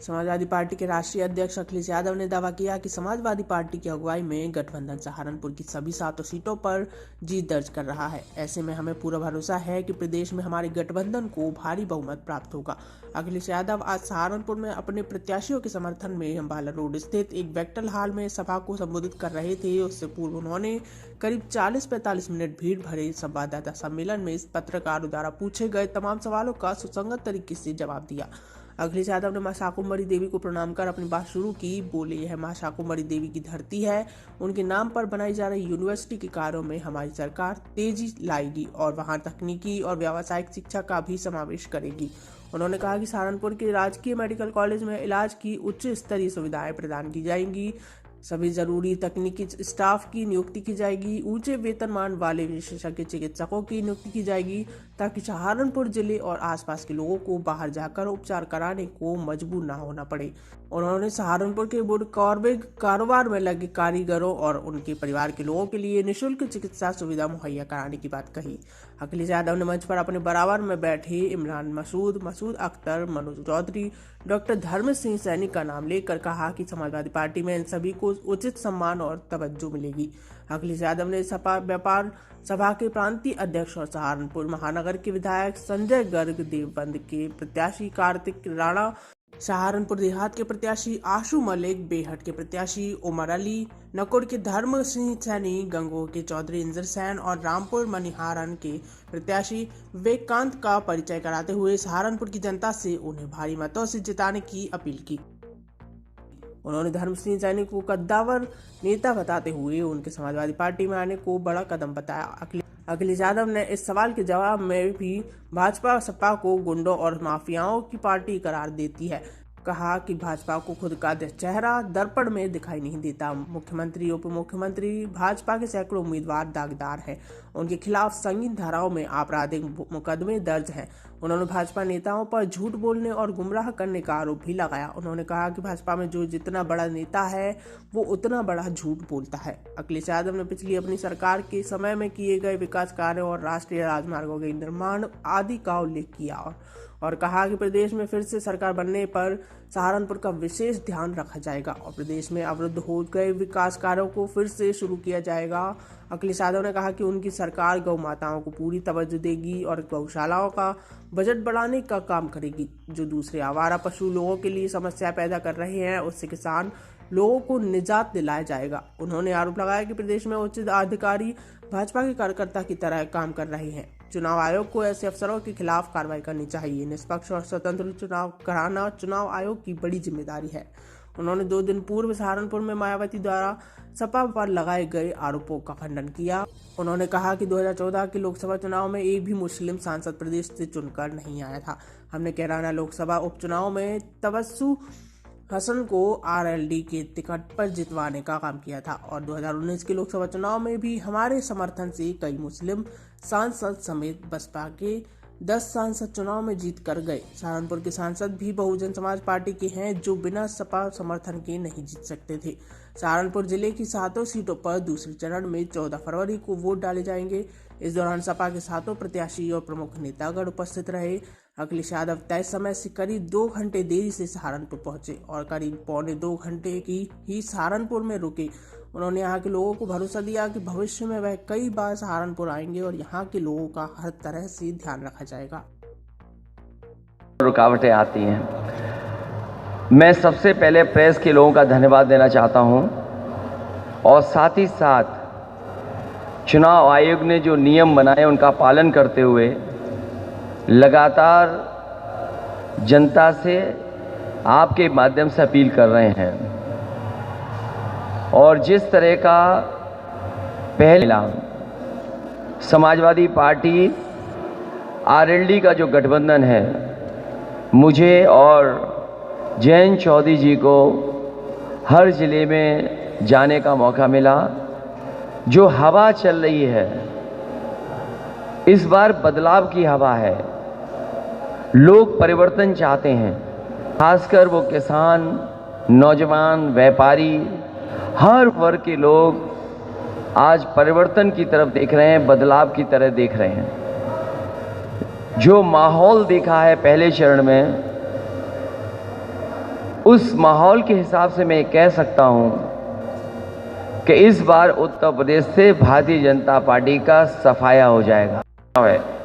Samajwadi party के राष्ट्रीय अध्यक्ष अखिलेश यादव ने दावा किया कि समाजवादी पार्टी की अगुवाई में गठबंधन सहारनपुर की सभी 7 सीटों पर जीत दर्ज कर रहा है। ऐसे में हमें पूरा भरोसा है कि प्रदेश में हमारे गठबंधन को भारी बहुमत प्राप्त होगा। अखिलेश यादव आज सहारनपुर में अपने प्रत्याशियों के समर्थन में अम्बाला रोड स्थित एक बैक्टल हॉल में सभा को संबोधित कर रहे थे। उससे पूर्व उन्होंने करीब 40-45 मिनट भीड़ भरे संवाददाता सम्मेलन में पत्रकारों द्वारा पूछे गए तमाम सवालों का सुसंगत तरीके से जवाब दिया। अखिलेश यादव ने मां शाकुंभरी देवी को प्रणाम कर अपनी बात शुरू की। बोले, यह मां शाकुंभरी देवी की धरती है। उनके नाम पर बनाई जा रही यूनिवर्सिटी के कार्यों में हमारी सरकार तेजी लाएगी और वहां तकनीकी और व्यावसायिक शिक्षा का भी समावेश करेगी। उन्होंने कहा कि सहारनपुर के राजकीय मेडिकल कॉलेज में इलाज की उच्च स्तरीय सुविधाएं प्रदान की जाएंगी। सभी जरूरी तकनीकी स्टाफ की नियुक्ति की जाएगी। ऊंचे वेतनमान वाले विशेषज्ञ चिकित्सकों की नियुक्ति की जाएगी ताकि सहारनपुर जिले और आसपास के लोगों को बाहर जाकर उपचार कराने को मजबूर न होना पड़े। उन्होंने सहारनपुर के वुड कार्विंग कारोबार में लगे कारीगरों और उनके परिवार के लोगों के लिए निःशुल्क चिकित्सा सुविधा मुहैया कराने की बात कही। अखिलेश यादव ने मंच पर अपने बराबर में बैठे इमरान मसूद अख्तर, मनोज चौधरी, डॉक्टर धर्म सिंह सैनी का नाम लेकर कहा कि समाजवादी पार्टी में इन सभी को उचित सम्मान और तवज्जो मिलेगी। अखिलेश यादव ने सपा व्यापार सभा के प्रांतीय अध्यक्ष और सहारनपुर महानगर के विधायक संजय गर्ग, देवबंद के प्रत्याशी कार्तिक राणा, सहारनपुर देहात के प्रत्याशी आशु मलिक, बेहट के प्रत्याशी उमर अली, नकुड़ के धर्म सिंह सैनी, गंगोह के चौधरी इंदर सैन और रामपुर मनिहारन के प्रत्याशी विवेकांत का परिचय कराते हुए सहारनपुर की जनता से उन्हें भारी मतों से जिताने की अपील की। उन्होंने धर्म सिंह सैनी को कद्दावर नेता बताते हुए उनके समाजवादी पार्टी में आने को बड़ा कदम बताया। अखिलेश यादव ने इस सवाल के जवाब में भी भाजपा सपा को गुंडों और माफियाओं की पार्टी करार देती है। कहा कि भाजपा को खुद का चेहरा दर्पण में दिखाई नहीं देता। मुख्यमंत्री, उप मुख्यमंत्री, भाजपा के सैकड़ों उम्मीदवार दागदार हैं। उनके खिलाफ संगीन धाराओं में आपराधिक मुकदमे दर्ज हैं। उन्होंने भाजपा नेताओं पर झूठ बोलने और गुमराह करने का आरोप भी लगाया। उन्होंने कहा कि भाजपा में जो जितना बड़ा नेता है वो उतना बड़ा झूठ बोलता है। अखिलेश यादव ने पिछली अपनी सरकार के समय में किए गए विकास कार्यों और राष्ट्रीय राजमार्गों के निर्माण आदि का उल्लेख किया और कहा कि प्रदेश में फिर से सरकार बनने पर सहारनपुर का विशेष ध्यान रखा जाएगा और प्रदेश में अवरुद्ध हो गए विकास कार्यों को फिर से शुरू किया जाएगा। अखिलेश यादव ने कहा कि उनकी सरकार गौ माताओं को पूरी तवज्जो देगी और गौशालाओं का बजट बढ़ाने का काम करेगी। जो दूसरे आवारा पशु लोगों के लिए समस्या पैदा कर रहे हैं, उससे किसान लोगों को निजात दिलाया जाएगा। उन्होंने आरोप लगाया कि प्रदेश में उच्च अधिकारी भाजपा के कार्यकर्ता की तरह काम कर रहे हैं। चुनाव आयोग को ऐसे अफसरों के खिलाफ कार्रवाई करनी चाहिए। निष्पक्ष और स्वतंत्र चुनाव कराना चुनाव आयोग की बड़ी जिम्मेदारी है। उन्होंने 2 दिन पूर्व सहारनपुर में मायावती द्वारा सपा पर लगाए गए आरोपों का खंडन किया। उन्होंने कहा कि 2014 के लोकसभा चुनाव में एक भी मुस्लिम सांसद प्रदेश से चुनकर नहीं आया था। हमने कैराना लोकसभा उपचुनाव में तबस्सु हसन को आरएलडी के टिकट पर जितवाने का काम किया था और 2019 के लोकसभा चुनाव में भी हमारे समर्थन से कई मुस्लिम सांसद समेत बसपा के 10 सांसद चुनाव में जीत कर गए। सहारनपुर के सांसद भी बहुजन समाज पार्टी के हैं जो बिना सपा समर्थन के नहीं जीत सकते थे। सहारनपुर जिले की 7 सीटों पर दूसरे चरण में 14 फरवरी को वोट डाले जाएंगे। इस दौरान सपा के 7 प्रत्याशी और प्रमुख नेतागण उपस्थित रहे। अखिलेश यादव तय समय से करीब 2 घंटे देरी से सहारनपुर पहुंचे और करीब पौने 2 घंटे की ही सहारनपुर में रुके। उन्होंने यहाँ के लोगों को भरोसा दिया कि भविष्य में वह कई बार सहारनपुर आएंगे और यहाँ के लोगों का हर तरह से ध्यान रखा जाएगा। रुकावटें आती हैं। मैं सबसे पहले प्रेस के लोगों का धन्यवाद देना चाहता हूँ और साथ ही साथ चुनाव आयोग ने जो नियम बनाए उनका पालन करते हुए लगातार जनता से आपके माध्यम से अपील कर रहे हैं और जिस तरह का पहला समाजवादी पार्टी आरएलडी का जो गठबंधन है, मुझे और जयंत चौधरी जी को हर ज़िले में जाने का मौका मिला। जो हवा चल रही है इस बार बदलाव की हवा है। लोग परिवर्तन चाहते हैं, खासकर वो किसान, नौजवान, व्यापारी, हर वर्ग के लोग आज परिवर्तन की तरफ देख रहे हैं, बदलाव की तरह देख रहे हैं। जो माहौल देखा है पहले चरण में उस माहौल के हिसाब से मैं कह सकता हूं कि इस बार उत्तर प्रदेश से भारतीय जनता पार्टी का सफाया हो जाएगा।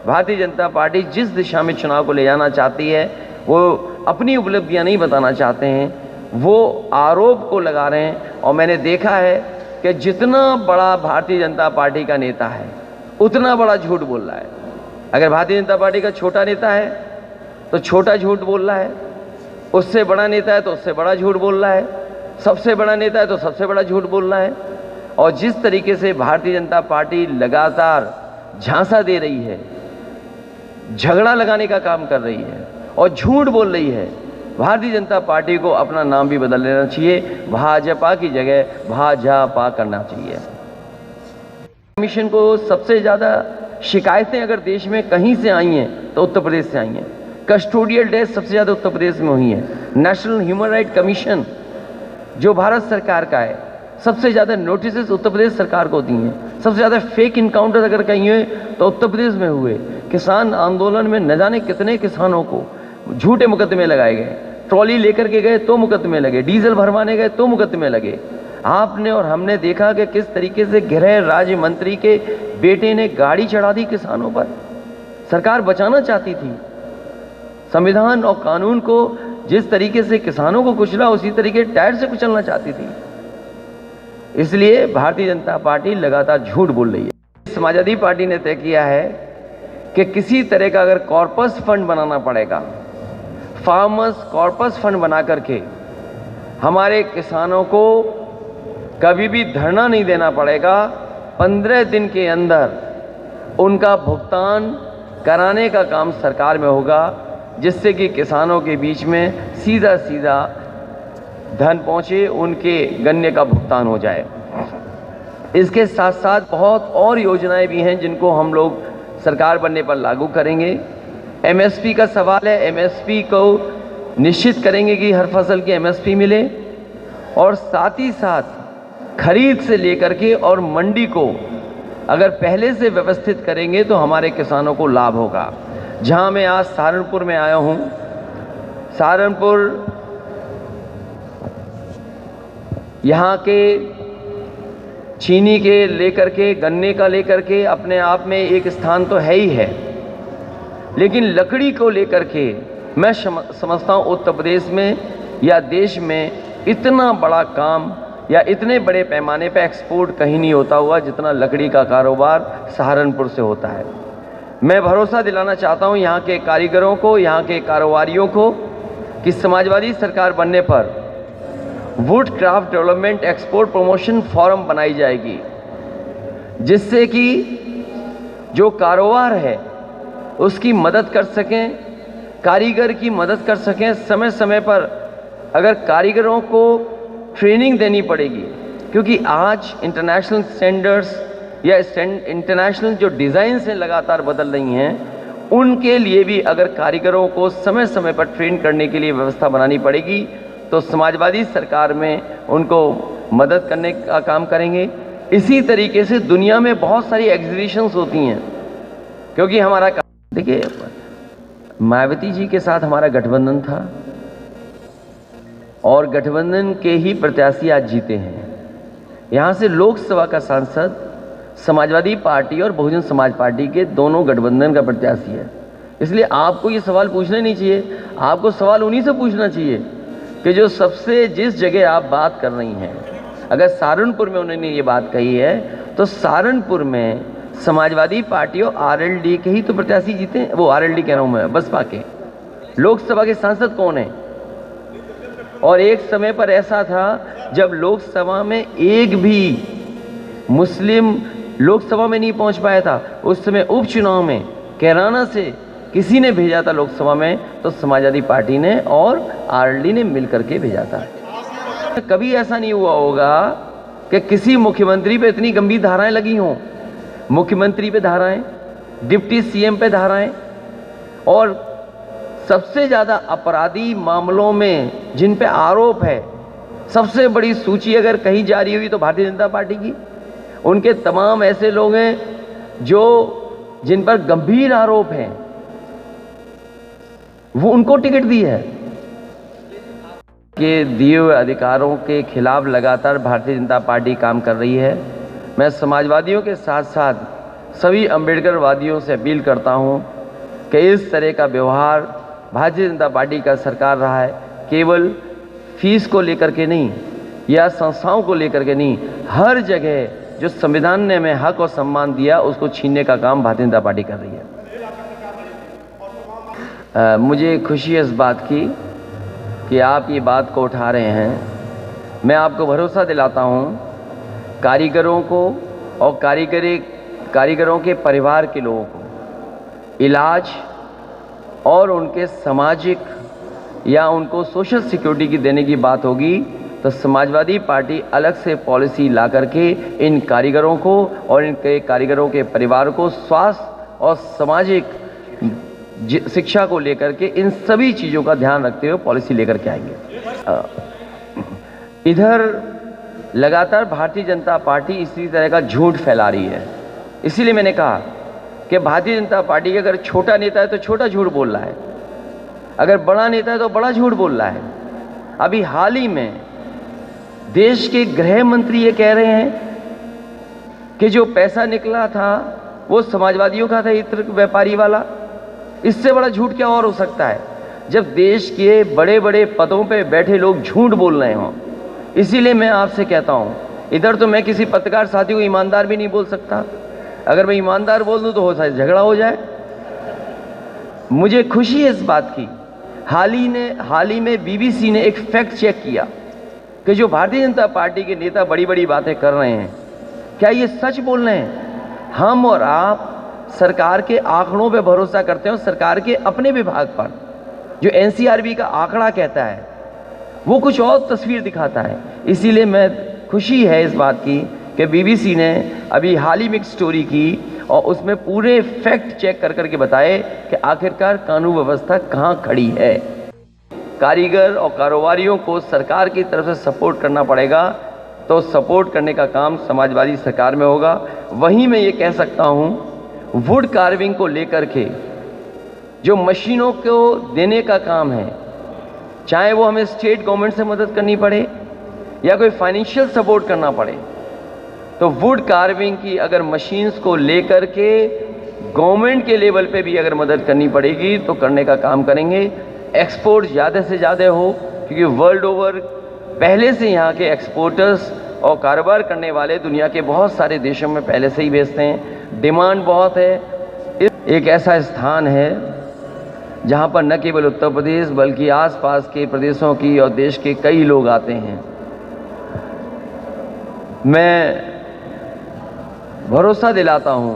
भारतीय जनता पार्टी जिस दिशा में चुनाव को ले जाना चाहती है, वो अपनी उपलब्धियां नहीं बताना चाहते हैं, वो आरोप को लगा रहे हैं। और मैंने देखा है कि जितना बड़ा भारतीय जनता पार्टी का नेता है उतना बड़ा झूठ बोल रहा है। अगर भारतीय जनता पार्टी का छोटा नेता है तो छोटा झूठ बोल रहा है, उससे बड़ा नेता है तो उससे बड़ा झूठ बोल रहा है, सबसे बड़ा नेता है तो सबसे बड़ा झूठ बोल रहा है। और जिस तरीके से भारतीय जनता पार्टी लगातार झांसा दे रही है, झगड़ा लगाने का काम कर रही है और झूठ बोल रही है, भारतीय जनता पार्टी को अपना नाम भी बदल लेना चाहिए, भाजपा की जगह भाजपा करना चाहिए। कमीशन को सबसे ज़्यादा शिकायतें अगर देश में कहीं से आई हैं तो उत्तर प्रदेश से आई हैं। कस्टोडियल डेथ सबसे ज़्यादा उत्तर प्रदेश में हुई है। नेशनल ह्यूमन राइट कमीशन जो भारत सरकार का है, सबसे ज़्यादा नोटिस उत्तर प्रदेश सरकार को दी हैं। सबसे ज़्यादा फेक इनकाउंटर अगर कहीं हुए तो उत्तर प्रदेश में हुए। किसान आंदोलन में न जाने कितने किसानों को झूठे मुकदमे लगाए गए, ट्रॉली लेकर के गए तो मुकदमे लगे, डीजल भरवाने गए तो मुकदमे लगे। आपने और हमने देखा कि किस तरीके से गृह राज्य मंत्री के बेटे ने गाड़ी चढ़ा दी किसानों पर। सरकार बचाना चाहती थी, संविधान और कानून को जिस तरीके से किसानों को कुचला उसी तरीके टायर से कुचलना चाहती थी। इसलिए भारतीय जनता पार्टी लगातार झूठ बोल रही है। समाजवादी पार्टी ने तय किया है कि किसी तरह का अगर कॉर्पस फंड बनाना पड़ेगा, फार्मर्स कॉर्पस फंड बना करके हमारे किसानों को कभी भी धरना नहीं देना पड़ेगा। 15 दिन के अंदर उनका भुगतान कराने का काम सरकार में होगा, जिससे कि किसानों के बीच में सीधा सीधा धन पहुंचे, उनके गन्ने का भुगतान हो जाए। इसके साथ साथ बहुत और योजनाएं भी हैं जिनको हम लोग सरकार बनने पर लागू करेंगे। एमएसपी का सवाल है, एमएसपी को निश्चित करेंगे कि हर फसल की एमएसपी मिले, और साथ ही साथ खरीद से लेकर के और मंडी को अगर पहले से व्यवस्थित करेंगे तो हमारे किसानों को लाभ होगा। जहां मैं आज सहारनपुर में आया हूं, सहारनपुर यहाँ के चीनी के लेकर के, गन्ने का लेकर के अपने आप में एक स्थान तो है ही है, लेकिन लकड़ी को लेकर के मैं समझता हूँ उत्तर प्रदेश में या देश में इतना बड़ा काम या इतने बड़े पैमाने पर एक्सपोर्ट कहीं नहीं होता हुआ जितना लकड़ी का कारोबार सहारनपुर से होता है। मैं भरोसा दिलाना चाहता हूँ यहाँ के कारीगरों को, यहाँ के कारोबारियों को कि समाजवादी सरकार बनने पर would craft development export promotion forum बनाई जाएगी, जिससे कि जो कारोबार है उसकी मदद कर सकें, कारीगर की मदद कर सकें। समय समय पर अगर कारीगरों को ट्रेनिंग देनी पड़ेगी, क्योंकि आज इंटरनेशनल स्टैंडर्ड्स या इंटरनेशनल जो डिज़ाइंस हैं लगातार बदल रही हैं, उनके लिए भी अगर कारीगरों को समय समय पर ट्रेन करने के लिए व्यवस्था बनानी पड़ेगी तो समाजवादी सरकार में उनको मदद करने का काम करेंगे। इसी तरीके से दुनिया में बहुत सारी एग्जीबिशंस होती हैं, क्योंकि हमारा देखिए मायावती जी के साथ हमारा गठबंधन था और गठबंधन के ही प्रत्याशी आज जीते हैं। यहाँ से लोकसभा का सांसद समाजवादी पार्टी और बहुजन समाज पार्टी के दोनों गठबंधन का प्रत्याशी है। इसलिए आपको ये सवाल पूछना नहीं चाहिए, आपको सवाल उन्हीं से पूछना चाहिए कि जो सबसे जिस जगह आप बात कर रही हैं, अगर सहारनपुर में उन्होंने ये बात कही है तो सहारनपुर में समाजवादी पार्टी और आरएलडी के ही तो प्रत्याशी जीते हैं। वो आरएलडी कह रहा हूँ मैं, बसपा के लोकसभा के सांसद कौन है? और एक समय पर ऐसा था जब लोकसभा में एक भी मुस्लिम लोकसभा में नहीं पहुंच पाया था। उस समय उपचुनाव में कैराना से किसी ने भेजा था लोकसभा में, तो समाजवादी पार्टी ने और आरएलडी ने मिलकर के भेजा था। कभी ऐसा नहीं हुआ होगा कि किसी मुख्यमंत्री पे इतनी गंभीर धाराएं लगी हों। मुख्यमंत्री पे धाराएं, डिप्टी सीएम पे धाराएं, और सबसे ज़्यादा अपराधी मामलों में जिन पे आरोप है, सबसे बड़ी सूची अगर कहीं जारी हुई तो भारतीय जनता पार्टी की। उनके तमाम ऐसे लोग हैं जो जिन पर गंभीर आरोप हैं, वो उनको टिकट दी है। के दिए हुए अधिकारों के खिलाफ लगातार भारतीय जनता पार्टी काम कर रही है। मैं समाजवादियों के साथ साथ सभी अम्बेडकरवादियों से अपील करता हूं कि इस तरह का व्यवहार भारतीय जनता पार्टी का सरकार रहा है, केवल फीस को लेकर के नहीं या संस्थाओं को लेकर के नहीं, हर जगह जो संविधान ने हमें हक और सम्मान दिया उसको छीनने का काम भारतीय जनता पार्टी कर रही है। मुझे खुशी है इस बात की कि आप ये बात को उठा रहे हैं। मैं आपको भरोसा दिलाता हूँ, कारीगरों को और कारीगरों के परिवार के लोगों को इलाज और उनके सामाजिक या उनको सोशल सिक्योरिटी की देने की बात होगी तो समाजवादी पार्टी अलग से पॉलिसी ला करके इन कारीगरों को और इनके कारीगरों के परिवार को स्वास्थ्य और सामाजिक शिक्षा को लेकर के इन सभी चीज़ों का ध्यान रखते हुए पॉलिसी लेकर के आएंगे। इधर लगातार भारतीय जनता पार्टी इसी तरह का झूठ फैला रही है। इसीलिए मैंने कहा कि भारतीय जनता पार्टी के अगर छोटा नेता है तो छोटा झूठ बोल रहा है, अगर बड़ा नेता है तो बड़ा झूठ बोल रहा है। अभी हाल ही में देश के गृह मंत्री ये कह रहे हैं कि जो पैसा निकला था वो समाजवादियों का था, इत्र व्यापारी वाला। इससे बड़ा झूठ क्या और हो सकता है जब देश के बड़े बड़े पदों पे बैठे लोग झूठ बोल रहे हों। इसीलिए मैं आपसे कहता हूं, इधर तो मैं किसी पत्रकार साथी को ईमानदार भी नहीं बोल सकता, अगर मैं ईमानदार बोल दूं तो हो सकता है झगड़ा हो जाए। मुझे खुशी है इस बात की, हाल ही में बीबीसी ने एक फैक्ट चेक किया कि जो भारतीय जनता पार्टी के नेता बड़ी बड़ी बातें कर रहे हैं, क्या ये सच बोल रहे हैं? हम और आप सरकार के आंकड़ों पे भरोसा करते हैं, सरकार के अपने विभाग पर जो एनसीआरबी का आंकड़ा कहता है वो कुछ और तस्वीर दिखाता है। इसीलिए मैं खुशी है इस बात की कि बीबीसी ने अभी हाल ही में एक स्टोरी की और उसमें पूरे फैक्ट चेक कर करके बताए कि आखिरकार कानून व्यवस्था कहाँ खड़ी है। कारीगर और कारोबारियों को सरकार की तरफ से सपोर्ट करना पड़ेगा, तो सपोर्ट करने का काम समाजवादी सरकार में होगा। वहीं मैं ये कह सकता हूँ, वुड कार्विंग को लेकर के जो मशीनों को देने का काम है, चाहे वो हमें स्टेट गवर्नमेंट से मदद करनी पड़े या कोई फाइनेंशियल सपोर्ट करना पड़े, तो वुड कार्विंग की अगर मशीन्स को लेकर के गवर्नमेंट के लेवल पे भी अगर मदद करनी पड़ेगी तो करने का काम करेंगे। एक्सपोर्ट ज़्यादा से ज़्यादा हो, क्योंकि वर्ल्ड ओवर पहले से यहाँ के एक्सपोर्टर्स और कारोबार करने वाले दुनिया के बहुत सारे देशों में पहले से ही बेचते हैं, डिमांड बहुत है। एक ऐसा स्थान है जहाँ पर न केवल उत्तर प्रदेश बल्कि आसपास के प्रदेशों की और देश के कई लोग आते हैं। मैं भरोसा दिलाता हूँ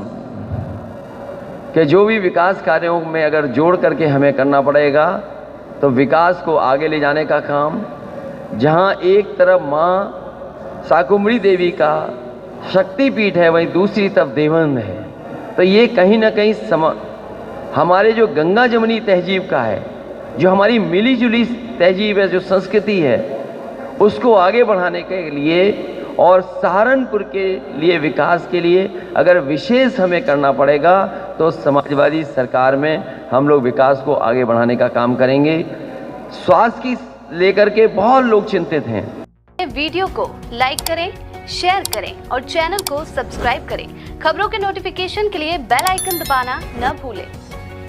कि जो भी विकास कार्यों में अगर जोड़ करके हमें करना पड़ेगा तो विकास को आगे ले जाने का काम, जहाँ एक तरफ माँ शाकुंभरी देवी का शक्तिपीठ है वहीं दूसरी तरफ देवबंद है, तो ये कहीं ना कहीं हमारे जो गंगा जमुनी तहजीब का है, जो हमारी मिली जुली तहजीब है, जो संस्कृति है, उसको आगे बढ़ाने के लिए और सहारनपुर के लिए विकास के लिए अगर विशेष हमें करना पड़ेगा तो समाजवादी सरकार में हम लोग विकास को आगे बढ़ाने का काम करेंगे। स्वास्थ्य की लेकर के बहुत लोग चिंतित हैं। वीडियो को लाइक करें, शेयर करें और चैनल को सब्सक्राइब करें। खबरों के नोटिफिकेशन के लिए बेल आइकन दबाना न भूलें।